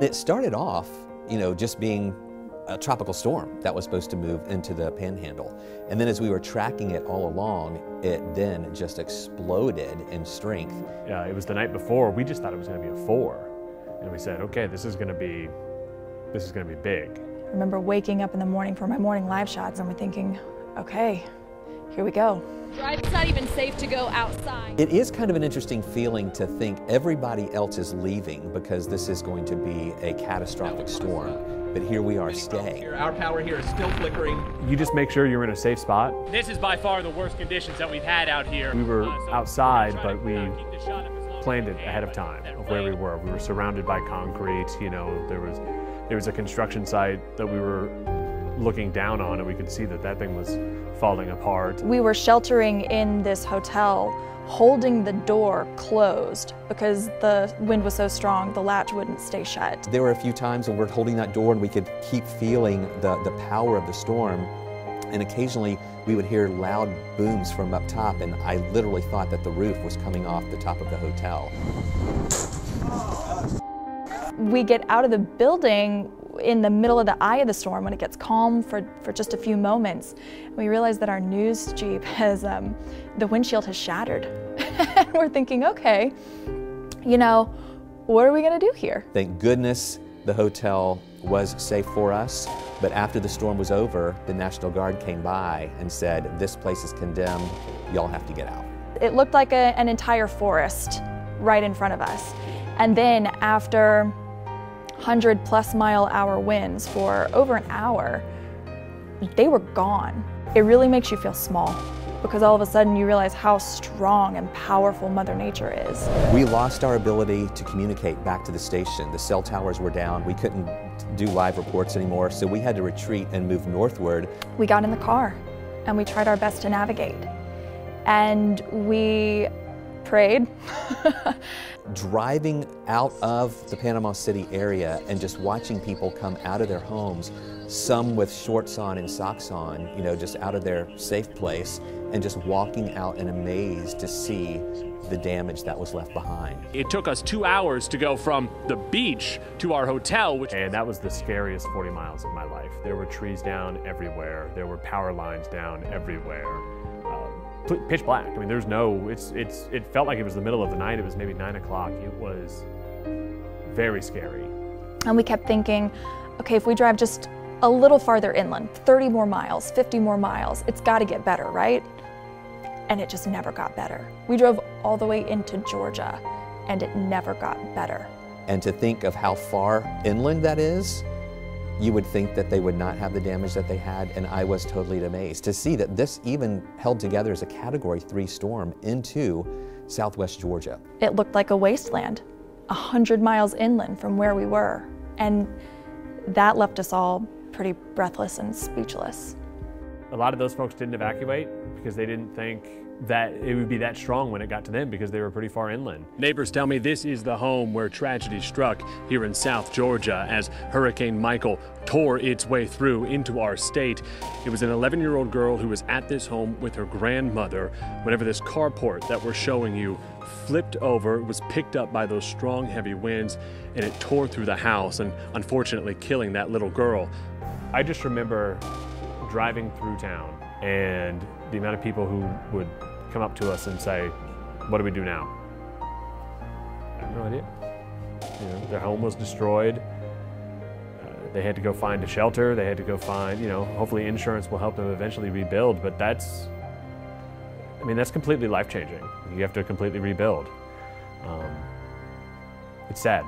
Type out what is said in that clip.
It started off, just being a tropical storm that was supposed to move into the panhandle. And then as we were tracking it all along, it then just exploded in strength. It was the night before. We just thought it was going to be a 4. And we said, okay, this is going to be big. I remember waking up in the morning for my morning live shots and we're thinking, okay, here we go. It's not even safe to go outside. It is kind of an interesting feeling to think everybody else is leaving because this is going to be a catastrophic storm. But here we are staying. Our power here is still flickering. You just make sure you're in a safe spot. This is by far the worst conditions that we've had out here. We were outside, but we planned it ahead of time of where we were. We were surrounded by concrete. There was a construction site that we were looking down on, and we could see that thing was falling apart. We were sheltering in this hotel, holding the door closed because the wind was so strong, the latch wouldn't stay shut. There were a few times when we're holding that door and we could keep feeling the power of the storm. And occasionally we would hear loud booms from up top, and I literally thought that the roof was coming off the top of the hotel. We get out of the building in the middle of the eye of the storm when it gets calm for just a few moments. We realize that our news Jeep has, the windshield has shattered. And we're thinking, okay, what are we gonna do here? Thank goodness the hotel was safe for us, but after the storm was over, the National Guard came by and said, this place is condemned, y'all have to get out. It looked like an entire forest right in front of us. And then after 100-plus-mile-hour winds for over an hour, they were gone. It really makes you feel small because all of a sudden you realize how strong and powerful Mother Nature is. We lost our ability to communicate back to the station. The cell towers were down. We couldn't do live reports anymore, so we had to retreat and move northward. We got in the car and we tried our best to navigate. And we prayed. Driving out of the Panama City area and just watching people come out of their homes, some with shorts on and socks on, just out of their safe place, and just walking out in amaze to see the damage that was left behind. It took us 2 hours to go from the beach to our hotel, And that was the scariest 40 miles of my life. There were trees down everywhere. There were power lines down everywhere. Pitch black. I mean, it felt like it was the middle of the night. It was maybe 9 o'clock. It was very scary. And we kept thinking, okay, if we drive just a little farther inland, 30 more miles, 50 more miles, it's got to get better, right? And it just never got better. We drove all the way into Georgia, and it never got better. And to think of how far inland that is, you would think that they would not have the damage that they had, and I was totally amazed to see that this even held together as a Category 3 storm into southwest Georgia. It looked like a wasteland, 100 miles inland from where we were, and that left us all pretty breathless and speechless. A lot of those folks didn't evacuate because they didn't think that it would be that strong when it got to them because they were pretty far inland. Neighbors tell me this is the home where tragedy struck here in South Georgia as Hurricane Michael tore its way through into our state. It was an 11-year-old girl who was at this home with her grandmother whenever this carport that we're showing you flipped over. It was picked up by those strong, heavy winds, and it tore through the house and unfortunately killing that little girl. I just remember driving through town and the amount of people who would come up to us and say, what do we do now? I have no idea. Their home was destroyed. They had to go find a shelter. They had to go find, hopefully insurance will help them eventually rebuild, but that's completely life-changing. You have to completely rebuild. It's sad.